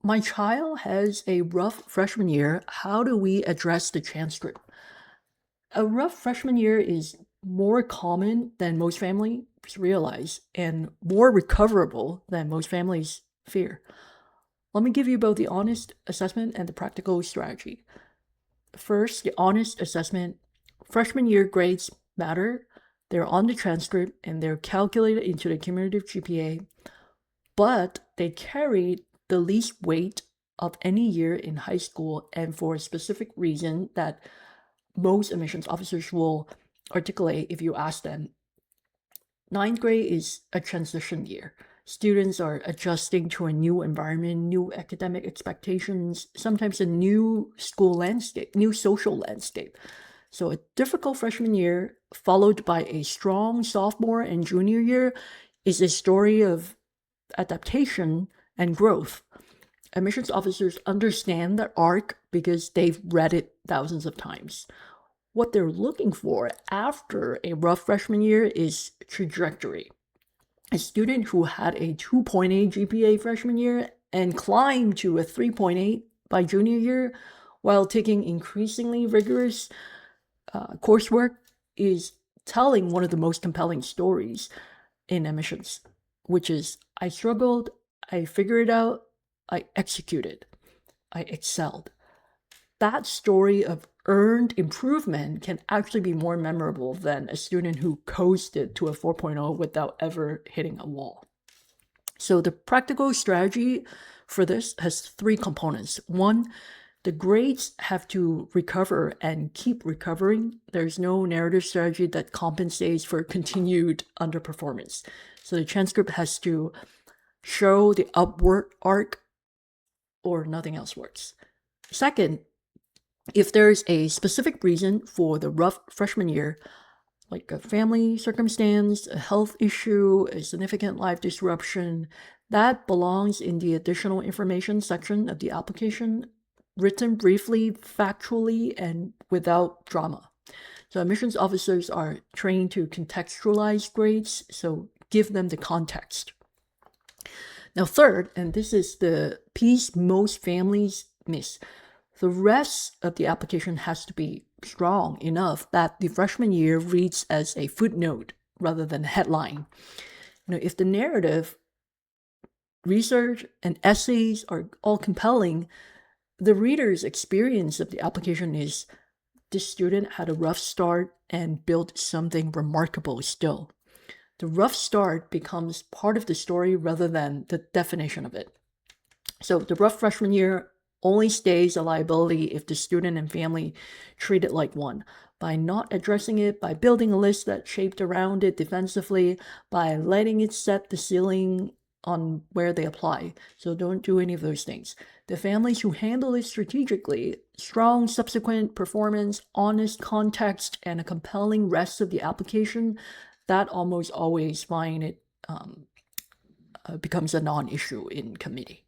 My child has a rough freshman year. How do we address the transcript? A rough freshman year is more common than most families realize and more recoverable than most families fear. Let me give you both the honest assessment and the practical strategy. First, the honest assessment. Freshman year grades matter. They're on the transcript and they're calculated into the cumulative GPA, but they carry the least weight of any year in high school and for a specific reason that most admissions officers will articulate if you ask them. Ninth grade is a transition year. Students are adjusting to a new environment, new academic expectations, sometimes a new school landscape, new social landscape. So a difficult freshman year followed by a strong sophomore and junior year is a story of adaptation and growth. Admissions officers understand that arc because they've read it thousands of times. What they're looking for after a rough freshman year is trajectory. A student who had a 2.8 GPA freshman year and climbed to a 3.8 by junior year while taking increasingly rigorous coursework is telling one of the most compelling stories in admissions, which is I struggled, I figured it out, I executed, I excelled. That story of earned improvement can actually be more memorable than a student who coasted to a 4.0 without ever hitting a wall. So the practical strategy for this has three components. One, the grades have to recover and keep recovering. There's no narrative strategy that compensates for continued underperformance. So the transcript has to show the upward arc or nothing else works. Second, if there's a specific reason for the rough freshman year, like a family circumstance, a health issue, a significant life disruption, that belongs in the additional information section of the application, written briefly, factually, and without drama. So admissions officers are trained to contextualize grades, so give them the context. Now third, and this is the piece most families miss, the rest of the application has to be strong enough that the freshman year reads as a footnote rather than a headline. If the narrative, research, and essays are all compelling, the reader's experience of the application is this student had a rough start and built something remarkable still. The rough start becomes part of the story rather than the definition of it. So the rough freshman year only stays a liability if the student and family treat it like one. By not addressing it, by building a list that's shaped around it defensively, by letting it set the ceiling on where they apply. So don't do any of those things. The families who handle it strategically, strong subsequent performance, honest context, and a compelling rest of the application, that almost always find it becomes a non-issue in committee.